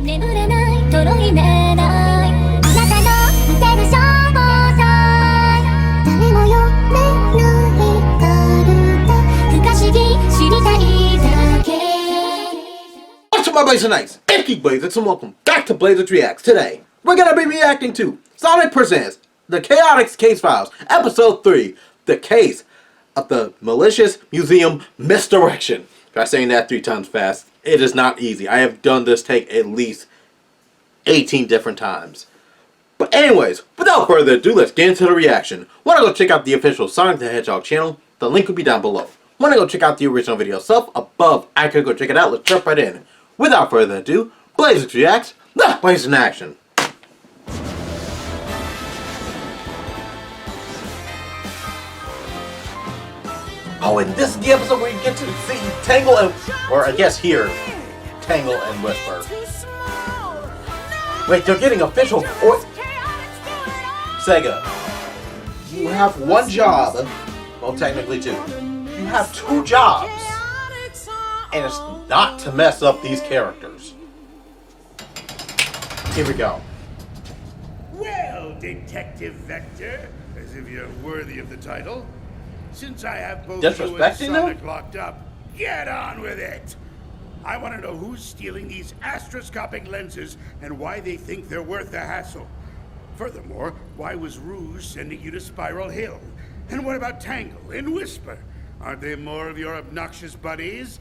眠れないとろい寝ないあなたの見てる消防隊誰も読めないカルタ不可思議知りたいだけ What's up my Blazing Knights? It's Blazeix and welcome back to Blazeix Reacts. Today, we're gonna be reacting to Sonic Presents the Chaotix Casefiles, Episode 3, The Case of the Malicious Museum Misdirection. Try saying that 3 times fast. It is not easy. I have done this take at least 18 different times. But anyways, without further ado, let's get into the reaction. Wanna go check out the official Sonic the Hedgehog channel? The link will be down below. Wanna go check out the original video itself? Above, I could go check it out. Let's jump right in. Without further ado, Blazeix Reacts, the Blaze in Action. Oh, in this episode we get to see Tangle and, or I guess here, Tangle and Whisper. Wait, they're getting official Sega, you have one job, well technically 2. You have 2 jobs, and it's not to mess up these characters. Here we go. Well, Detective Vector, as if you're worthy of the title. Since I have both you and Disrespecting Sonic them? locked up, get on with it! I want to know who's stealing these astroscopic lenses and why they think they're worth the hassle. Furthermore, why was Rouge sending you to Spiral Hill? And what about Tangle and Whisper? Aren't they more of your obnoxious buddies?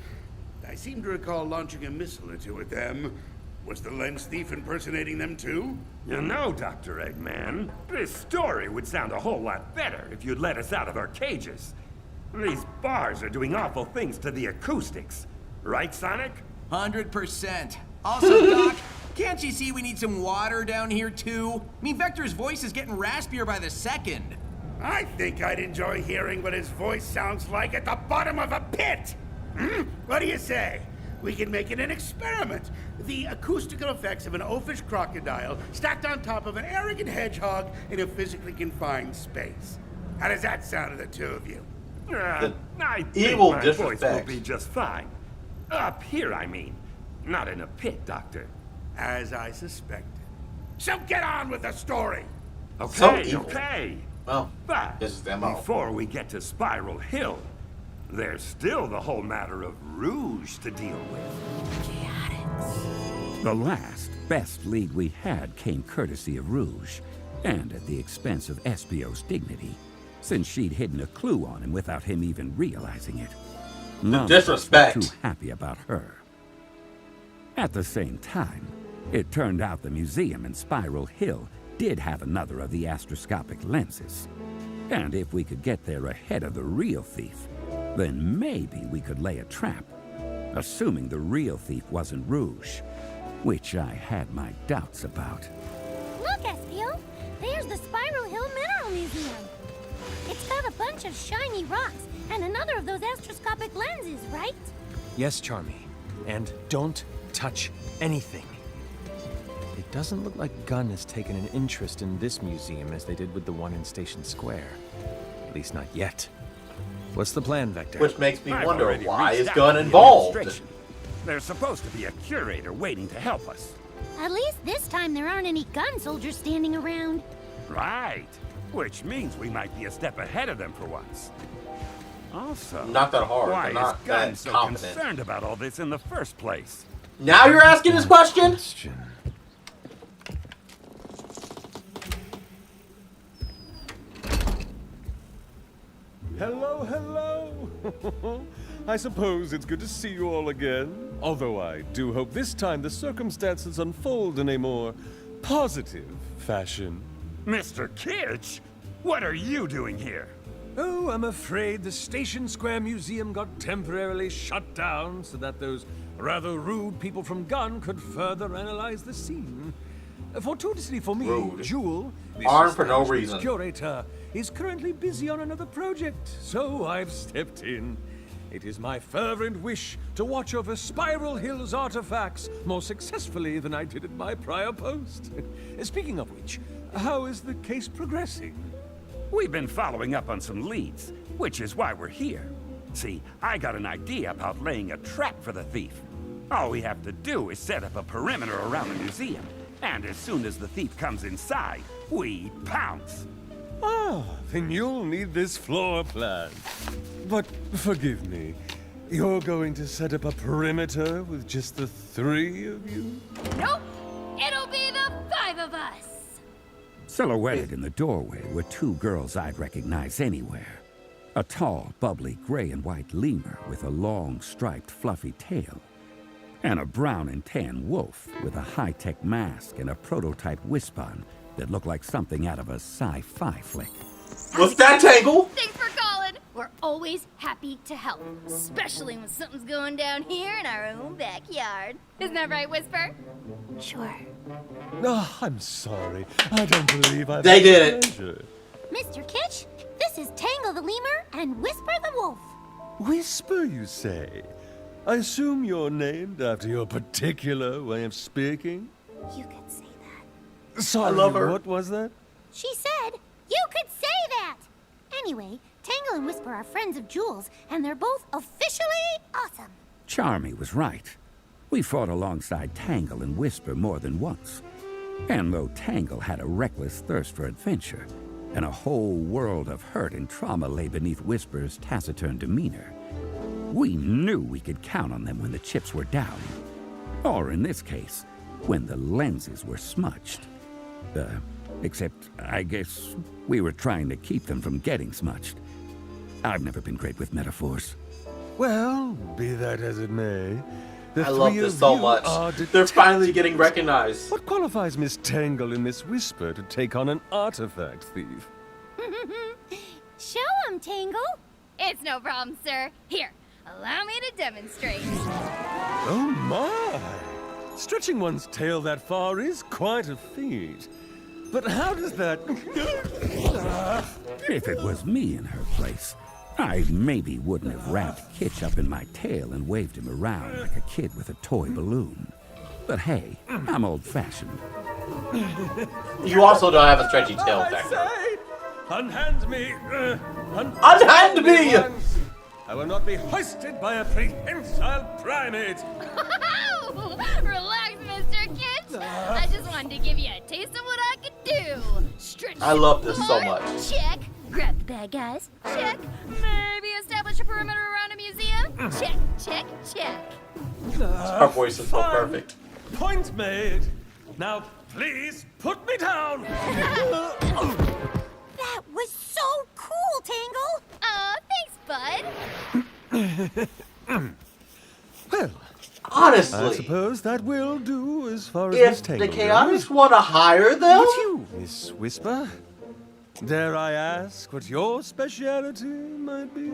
I seem to recall launching a missile or two at them. Was the lens thief impersonating them too? You know, Dr. Eggman, this story would sound a whole lot better if you'd let us out of our cages. These bars are doing awful things to the acoustics. Right, Sonic? 100%. Also, Doc, can't you see we need some water down here, too? I mean, Vector's voice is getting raspier by the second. I think I'd enjoy hearing what his voice sounds like at the bottom of a pit! What do you say? We can make it an experiment. The acoustical effects of an oafish crocodile stacked on top of an arrogant hedgehog in a physically confined space. How does that sound to the 2 of you? I think evil my voice will disrespect. be just fine. Up here, I mean. Not in a pit, Doctor. As I suspected. So get on with the story! So Okay, evil. okay. Well, But this is the MO. before we get to Spiral Hill, there's still the whole matter of Rouge to deal with. The last, best lead we had came courtesy of Rouge, and at the expense of Espio's dignity, since she'd hidden a clue on him without him even realizing it. None of us were disrespect. too happy about her. At the same time, it turned out the museum in Spiral Hill did have another of the astroscopic lenses. And if we could get there ahead of the real thief, then maybe we could lay a trap, assuming the real thief wasn't Rouge, which I had my doubts about. Look, Espio, there's the Spiral Hill Mineral Museum. It's got a bunch of shiny rocks and another of those astroscopic lenses, right? Yes, Charmy. And don't touch anything. It doesn't look like Gunn has taken an interest in this museum as they did with the one in Station Square. At least not yet. What's the plan, Vector? Which makes me I've wonder, already why reached is out Gunn to the involved? administration. There's supposed to be a curator waiting to help us. At least this time there aren't any gun soldiers standing around. Right. Which means we might be a step ahead of them for once. Also, Not that hard, why but not is Gunn that so confident. concerned about all this in the first place? Now you're asking this question? Hello, hello! I suppose it's good to see you all again. Although I do hope this time the circumstances unfold in a more positive fashion. Mr. Kitsch, what are you doing here? Oh, I'm afraid the Station Square Museum got temporarily shut down so that those rather rude people from Gunn could further analyze the scene. Fortuitously for me, Rude. Jewel, the Armed for no establishment's reason. curator, is currently busy on another project, so I've stepped in. It is my fervent wish to watch over Spiral Hill's artifacts more successfully than I did at my prior post. Speaking of which, how is the case progressing? We've been following up on some leads, which is why we're here. See, I got an idea about laying a trap for the thief. All we have to do is set up a perimeter around the museum, and as soon as the thief comes inside, we pounce. Ah, then you'll need this floor plan. But forgive me, you're going to set up a perimeter with just the 3 of you? Nope! It'll be the 5 of us! Silhouetted in the doorway were 2 girls I'd recognize anywhere. A tall, bubbly gray and white lemur with a long, striped, fluffy tail, and a brown and tan wolf with a high-tech mask and a prototype Wispon that looked like something out of a sci-fi flick. What's that, Tangle? Thanks for calling! We're always happy to help, especially when something's going down here in our own backyard. Isn't that right, Whisper? Sure. Oh, I'm sorry. I don't believe I've They had the did it. pleasure. Mr. Kitsch, this is Tangle the Lemur and Whisper the Wolf. Whisper, you say? I assume you're named after your particular way of speaking? You could say that. Sorry, love her. What was that? She said you could say that! Anyway, Tangle and Whisper are friends of Jules, and they're both officially awesome. Charmy was right. We fought alongside Tangle and Whisper more than once. And though Tangle had a reckless thirst for adventure, and a whole world of hurt and trauma lay beneath Whisper's taciturn demeanor, we knew we could count on them when the chips were down. Or in this case, when the lenses were smudged. Except, I guess, we were trying to keep them from getting smudged. I've never been great with metaphors. Well, be that as it may, the I love 3 this of so you much. are They're finally getting recognized. What qualifies Miss Tangle and Miss Whisper to take on an artifact thief? Show 'em, Tangle. It's no problem, sir. Here, allow me to demonstrate. Oh my! Stretching one's tail that far is quite a feat. But how does that... If it was me in her place, I maybe wouldn't have wrapped Kitsch up in my tail and waved him around like a kid with a toy balloon. But hey, I'm old-fashioned. You also don't have a stretchy tail, Tangle. Unhand me! Unhand me! I will not be hoisted by a prehensile primate! Relax, Mr. Kitsch. I just wanted to give you a taste of what I could do. Stretch I love this so floor, much. Check. Grab the bad guys. Check. Maybe establish a perimeter around a museum. Check, check, check. Her voice is so perfect. Point made! Now, please, put me down! That was so cool, Tangle. Thanks, bud. Well, Honestly, I suppose that will do as far as Miss if Tangle the goes. Chaotix want to hire them, But you, Miss Whisper, dare I ask what your speciality might be?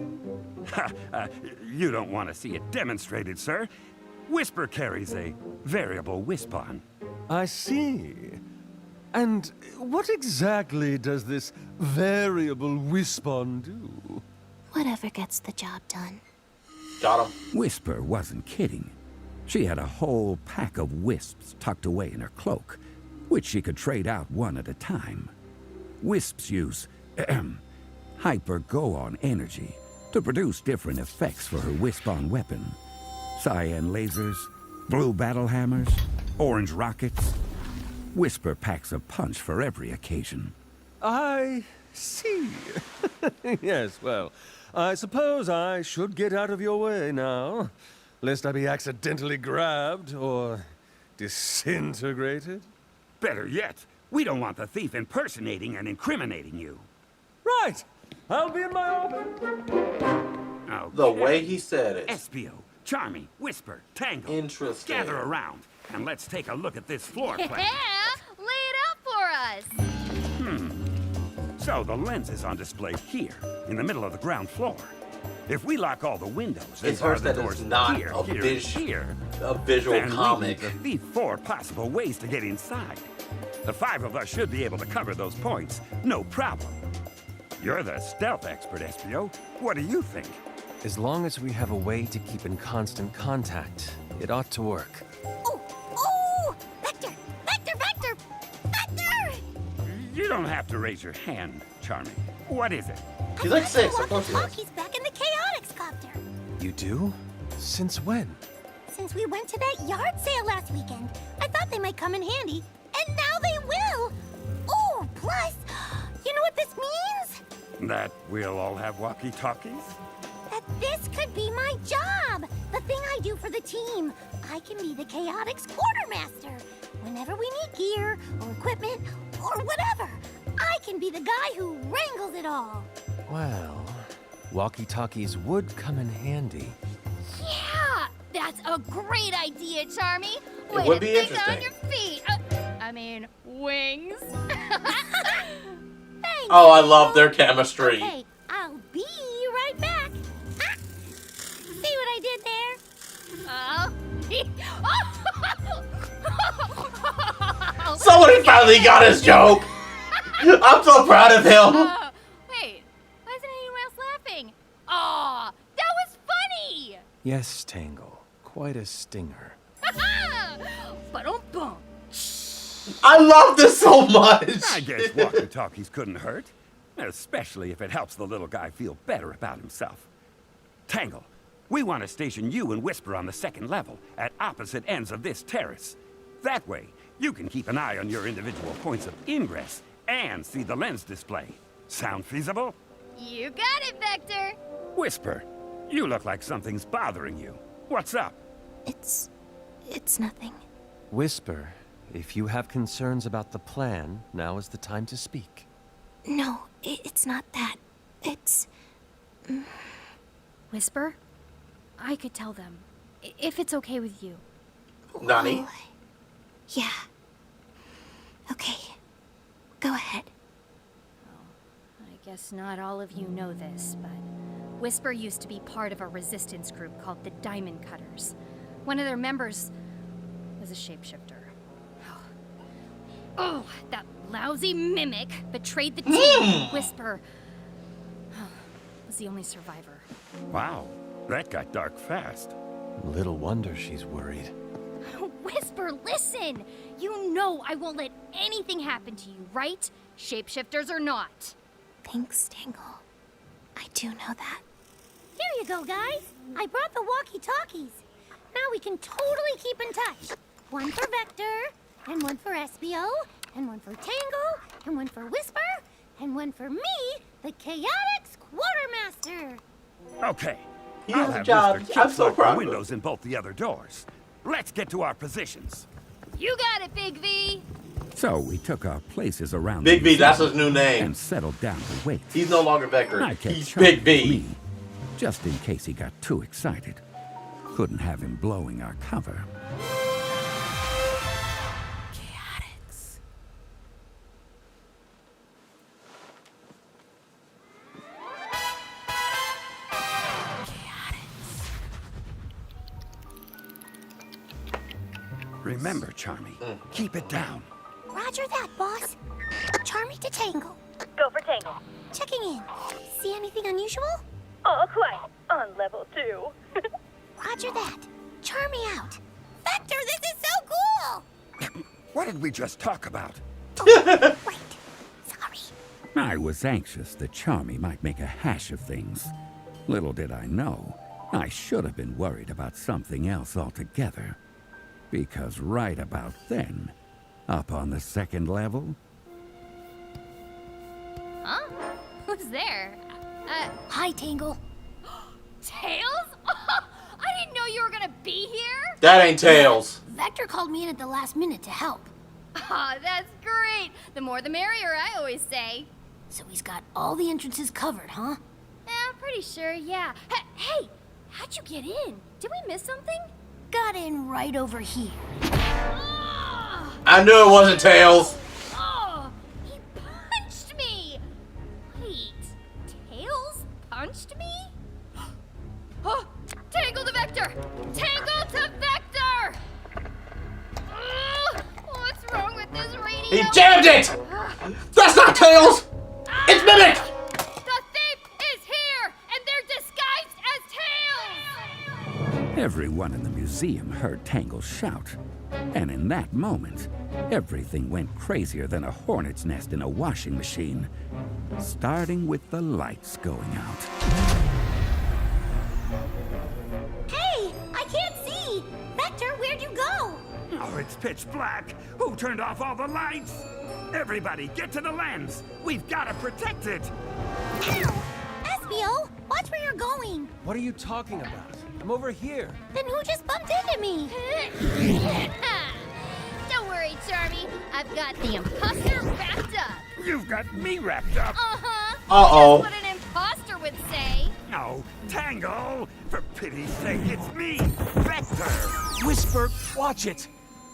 You don't want to see it demonstrated, sir. Whisper carries a variable Wispon. I see. And what exactly does this variable Wispon do? Whatever gets the job done. got him. Whisper wasn't kidding. She had a whole pack of wisps tucked away in her cloak, which she could trade out one at a time. Wisps use hyper-go-on energy to produce different effects for her Wispon weapon. Cyan lasers, blue battle hammers, orange rockets. Whisper packs a punch for every occasion. I see. Yes, well, I suppose I should get out of your way now, lest I be accidentally grabbed or disintegrated. Better yet, we don't want the thief impersonating and incriminating you. Right! I'll be in my office. Okay. The way he said it. Espio, Charmy, Whisper, Tangle. Interesting. Gather around, and let's take a look at this floor Yeah, plan. lay it out for us. So the lens is on display here, in the middle of the ground floor. If we lock all the windows and It's bar hers the that doors is not here, a here, vis- and here, A visual then we comic. leave the thief 4 possible ways to get inside. The 5 of us should be able to cover those points, no problem. You're the stealth expert, Espio. What do you think? As long as we have a way to keep in constant contact, it ought to work. Oh! Vector! Vector! Vector! Vector! You don't have to raise your hand, Charmy. What is it? She's like 6, of course she is. He's back in the Chaotix copter. You do? Since when? Since we went to that yard sale last weekend, I thought they might come in handy, and now they will! Oh, plus, you know what this means? That we'll all have walkie-talkies? That this could be my job! The thing I do for the team. I can be the Chaotix quartermaster. Whenever we need gear, or equipment, or whatever, I can be the guy who wrangles it all. Well, walkie-talkies would come in handy. Yeah! That's a great idea, Charmy. It would be think on interesting. your feet. I mean, wings. Thanks. Oh, I love their chemistry. Okay, I'll be right back. Ah, see what I did there? Somebody finally got his joke. I'm so proud of him. Wait, why isn't anyone else laughing? Aw, that was funny! Yes, Tangle. Quite a stinger. Ba-dum-bum. I love this so much. I guess walkie-talkies couldn't hurt. Especially if it helps the little guy feel better about himself. Tangle, we want to station you and Whisper on the second level, at opposite ends of this terrace. That way, you can keep an eye on your individual points of ingress and see the lens display. Sound feasible? You got it, Vector. Whisper, you look like something's bothering you. What's up? It's nothing. Whisper, if you have concerns about the plan, now is the time to speak. No, it's not that. It's... Whisper, I could tell them, if it's okay with you. Nani? Well, yeah. Okay. Go ahead. I guess not all of you know this, but Whisper used to be part of a resistance group called the Diamond Cutters. One of their members was a shapeshifter. Oh, that lousy mimic betrayed the team. Whisper was the only survivor. Wow, that got dark fast. Little wonder she's worried. Whisper, listen! You know I won't let anything happen to you, right? Shapeshifters or not. Thanks, Tangle. I do know that. Here you go, guys. I brought the walkie-talkies. Now we can totally keep in touch. One for Vector, and one for SBO, and one for Tangle, and one for Whisper, and one for me, the Chaotix Quartermaster. Okay. He I'll has a have job. Mr. I'm so Kicklock proud the of him. windows in both the other doors. Let's get to our positions. You got it, Big V. So we took our places around Big the V, that's museum his new name. and settled down to wait. He's no longer Vector. I kept He's Charlie Big with V. me, just in case he got too excited. Couldn't have him blowing our cover. Chaotix. Remember, Charmy, keep it down. Roger that, boss. Charmy to Tangle. Go for Tangle. Checking in. See anything unusual? All quiet on level 2. Roger that. Charmy out. Vector, this is so cool! What did we just talk about? Right. Sorry. I was anxious that Charmy might make a hash of things. Little did I know, I should have been worried about something else altogether. Because right about then, up on the second level... Huh? Who's there? Hi, Tangle. Tails? I didn't know you were gonna be here! That ain't Tails. Vector called me in at the last minute to help. Aw, that's great! The more the merrier, I always say. So he's got all the entrances covered, huh? I'm pretty sure, yeah. Hey, how'd you get in? Did we miss something? Got in right over here. Oh, I knew it wasn't Tails. he punched me! Wait, Tails punched me? Oh, Tangle to Vector! Tangle to Vector! What's wrong with this radio? He jammed it! That's not Tails! It's Mimic! The thief is here, and they're disguised as Tails! Everyone in the museum heard Tangle shout. And in that moment, everything went crazier than a hornet's nest in a washing machine. Starting with the lights going out. Hey, I can't see. it's pitch black. Who turned off all the lights? Everybody, get to the lens. We've got to protect it. Ow! Espio, watch where you're going. What are you talking about? I'm over here. Then who just bumped into me? Don't worry, Charmy. I've got the imposter wrapped up. You've got me wrapped up. Uh-huh. Uh-oh. That's what an imposter would say. No, Tangle. For pity's sake, it's me, Vector. Whisper, watch it!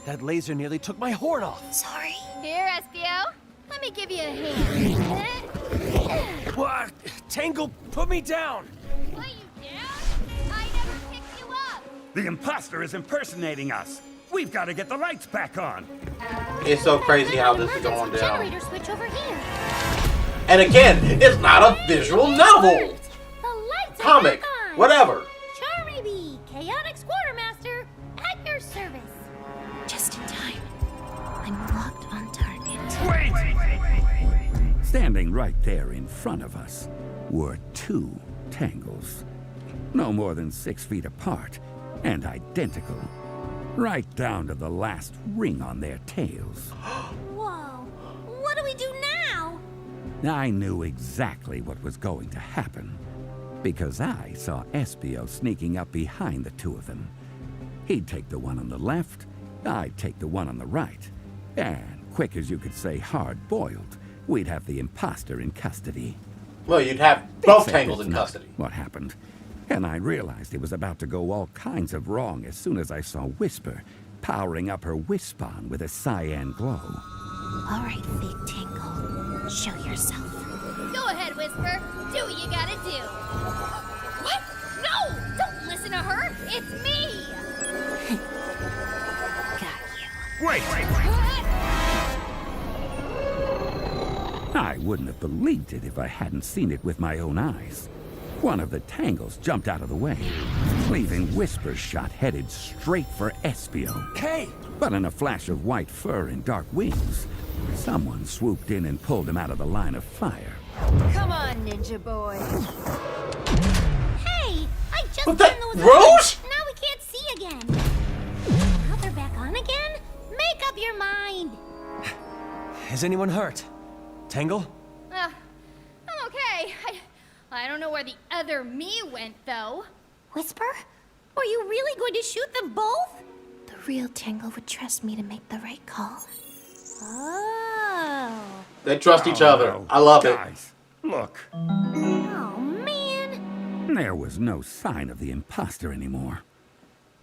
That laser nearly took my horn off. Sorry. Here, Espio. Let me give you a hand. What? Tangle, put me down! What, you down? I never picked you up. The imposter is impersonating us. We've got to get the lights back on. It's so crazy how this is going down. Generator switch over here. And again, it's not a visual novel. The lights are Comic. back on. Whatever. Charmy B, Chaotix Quartermaster, at your service. Just in time. I'm locked on target. Wait! Standing right there in front of us were two Tangles. No more than 6 feet apart and identical. Right down to the last ring on their tails. Whoa. What do we do now? I knew exactly what was going to happen, because I saw Espio sneaking up behind the two of them. He'd take the one on the left, I'd take the one on the right, and quick as you could say hard-boiled, we'd have the imposter in custody. Well, you'd have both Except Tangles it's in not custody. What happened? And I realized it was about to go all kinds of wrong as soon as I saw Whisper powering up her Wispon with a cyan glow. All right, fake Tangle. Show yourself. Go ahead, Whisper. Do what you gotta do. What? No! Don't listen to her. It's me. Got you. Wait! I wouldn't have believed it if I hadn't seen it with my own eyes. One of the Tangles jumped out of the way, leaving Whisper's shot headed straight for Espio. Hey! But in a flash of white fur and dark wings, someone swooped in and pulled him out of the line of fire. Come on, ninja boy. Hey! I just Was turned that those Rouge? on. Now we can't see again. Now they're back on again? Make up your mind. Is anyone hurt? Tangle? I'm okay. I don't know where the other me went, though. Whisper? Were you really going to shoot them both? The real Tangle would trust me to make the right call. Oh. They trust each other. I love it. Guys, look. Oh, man. There was no sign of the imposter anymore.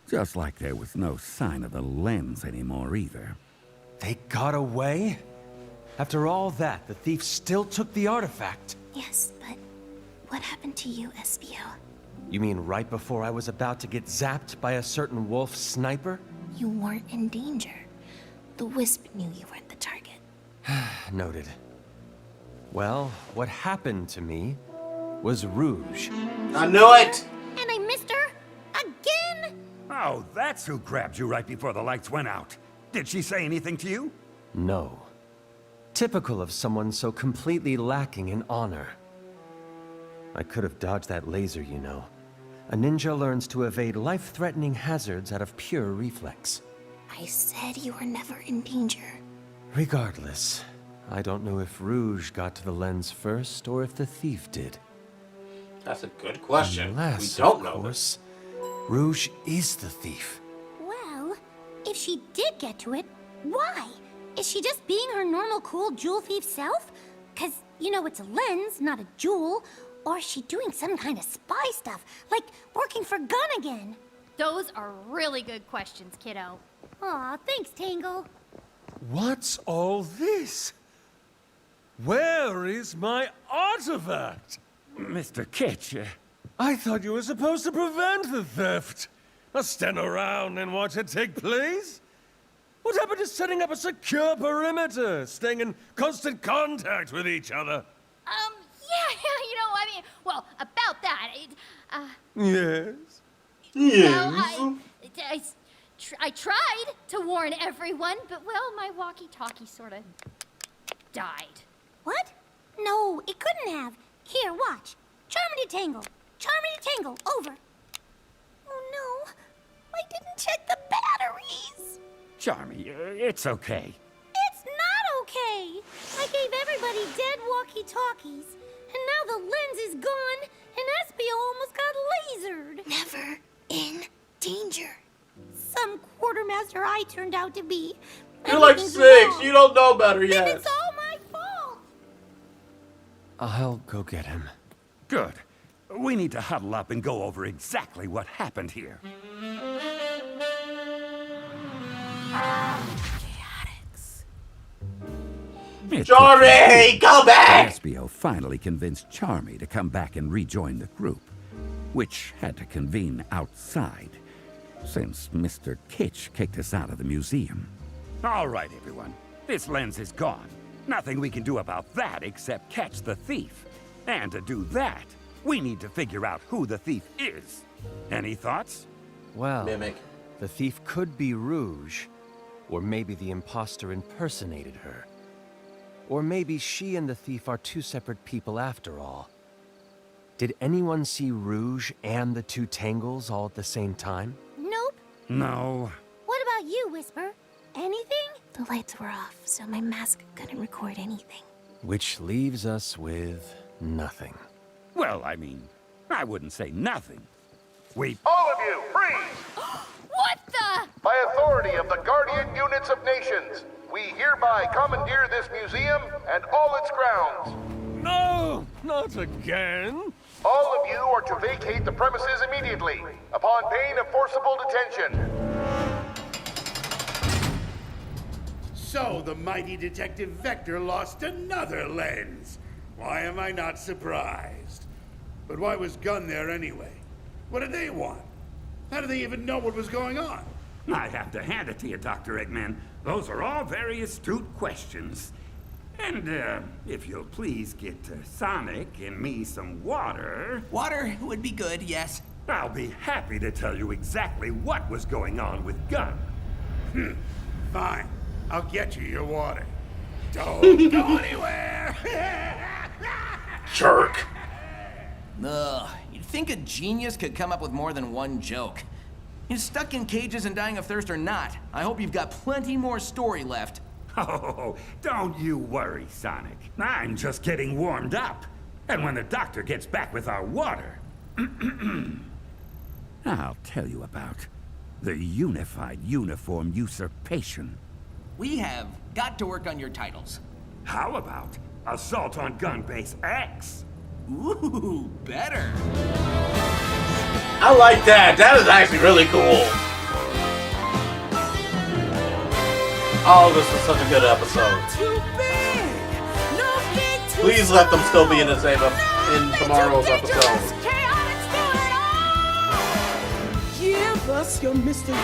Just like there was no sign of the lens anymore either. They got away? After all that, the thief still took the artifact. Yes, but what happened to you, Espio? You mean right before I was about to get zapped by a certain wolf sniper? You weren't in danger. The Wisp knew you weren't the target. Noted. Well, what happened to me was Rouge. I knew it. And I missed her? Again? Oh, that's who grabbed you right before the lights went out. Did she say anything to you? No. Typical of someone so completely lacking in honor. I could have dodged that laser, you know. A ninja learns to evade life-threatening hazards out of pure reflex. I said you were never in danger. Regardless, I don't know if Rouge got to the lens first or if the thief did. That's a good question. Unless, we don't of know. course, Rouge is the thief. Well, if she did get to it, why? Is she just being her normal cool jewel thief self? 'Cause, you know, it's a lens, not a jewel. Or is she doing some kind of spy stuff, like working for Gun again? Those are really good questions, kiddo. Aw, thanks, Tangle. What's all this? Where is my artifact? Mr. Kitch, I thought you were supposed to prevent the theft. Not stand around and watch it take place. What happened to setting up a secure perimeter, staying in constant contact with each other? Yeah, you know, I mean, well, about that, Yes? well, I tried to warn everyone, but, well, my walkie-talkie sort of died. What? No, it couldn't have. Here, watch. Charmy to Tangle. Charmy to Tangle. Over. Oh, no. I didn't check the batteries. Charmy, it's okay. It's not okay! I gave everybody dead walkie-talkies, and now the lens is gone, and Espio almost got lasered. Never in danger. Some quartermaster I turned out to be. You're like 6. You don't know better And yet. it's all my fault. I'll go get him. Good. We need to huddle up and go over exactly what happened here. Chaotix. Charmy, come back! Espio finally convinced Charmy to come back and rejoin the group, which had to convene outside, since Mr. Kitsch kicked us out of the museum. All right, everyone. This lens is gone. Nothing we can do about that except catch the thief. And to do that, we need to figure out who the thief is. Any thoughts? Well, Mimic. the thief could be Rouge, or maybe the imposter impersonated her. Or maybe she and the thief are two separate people after all. Did anyone see Rouge and the two Tangles all at the same time? Nope. No. What about you, Whisper? Anything? The lights were off, so my mask couldn't record anything. Which leaves us with nothing. Well, I mean, I wouldn't say nothing. All of you, freeze! What the? By authority of the Guardian Units of Nations, we hereby commandeer this museum and all its grounds. No, not again. All of you are to vacate the premises immediately, upon pain of forcible detention. So the mighty Detective Vector lost another lens. Why am I not surprised? But why was Gunn there anyway? What did they want? How do they even know what was going on? I have to hand it to you, Dr. Eggman. Those are all very astute questions. And, if you'll please get Sonic and me some water... Water would be good, yes. I'll be happy to tell you exactly what was going on with Gunn. Fine. I'll get you your water. Don't go anywhere! Jerk. Ugh, you'd think a genius could come up with more than one joke. You're stuck in cages and dying of thirst or not, I hope you've got plenty more story left. Oh, don't you worry, Sonic. I'm just getting warmed up. And when the doctor gets back with our water... I'll tell you about the Unified Uniform Usurpation. We have got to work on your titles. How about Assault on Gun Base X? Ooh, better. I like that. That is actually really cool. Oh, this is such a good episode. Please let them still be in the same in tomorrow's episode. Give us your mystery.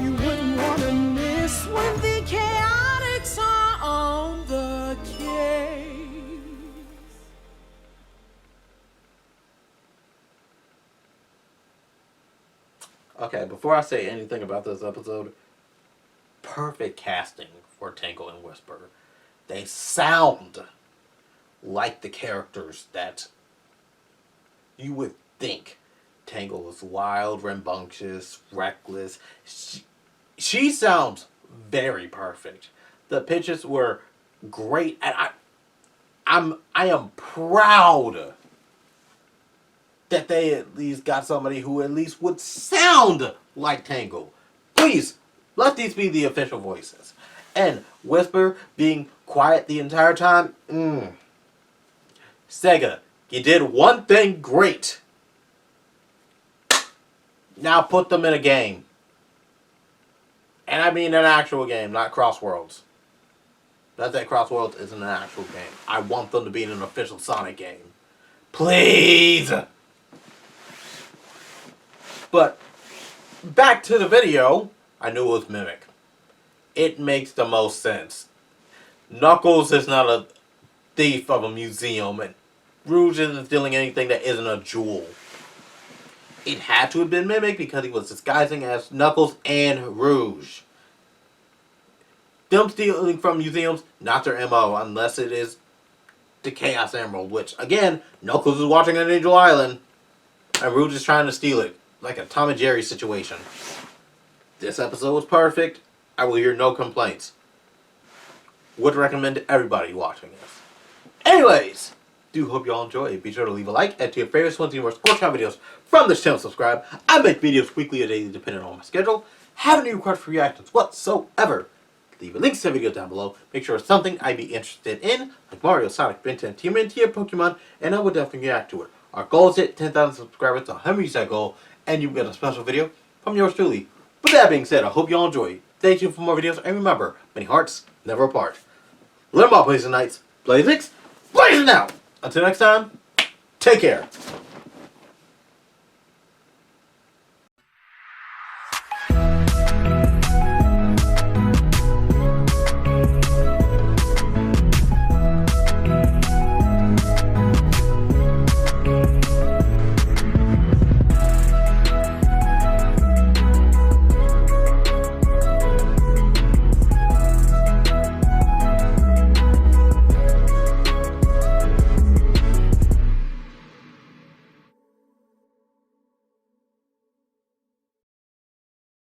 You wouldn't want to miss when the Chaotix are on the case. Okay, before I say anything about this episode, perfect casting for Tangle and Whisper. They sound like the characters that you would think. Tangle is wild, rambunctious, reckless. She sounds very perfect. The pitches were great, and I am proud that they at least got somebody who at least would sound like Tangle. Please, let these be the official voices. And Whisper being quiet the entire time. Sega, you did one thing great. Now put them in a game. And I mean an actual game, not Crossworlds. Not that Crossworlds isn't an actual game. I want them to be in an official Sonic game. Please! But, back to the video, I knew it was Mimic. It makes the most sense. Knuckles is not a thief of a museum, and Rouge isn't stealing anything that isn't a jewel. It had to have been Mimic because he was disguising as Knuckles and Rouge. Them stealing from museums, not their MO, unless it is the Chaos Emerald, which, again, Knuckles is watching on Angel Island, and Rouge is trying to steal it. Like a Tom and Jerry situation. This episode was perfect. I will hear no complaints. Would recommend everybody watching this. Anyways, do hope y'all enjoy. Be sure to leave a like, add to your favorites, want to see more sports kind videos from this channel, subscribe. I make videos weekly or daily depending on my schedule. Have any requests for reactions whatsoever, leave a link to the video down below. Make sure it's something I'd be interested in, like Mario, Sonic, Ben 10, TMNT, or Pokemon, and I would definitely react to it. Our goal is to hit 10,000 subscribers to 100 that goal, and you get a special video from yours truly. With that being said, I hope y'all enjoy. Stay tuned for more videos, and remember, many hearts never apart. Learn about Blazing Knights, Blazeix BLAZIN OUT! Until next time, take care.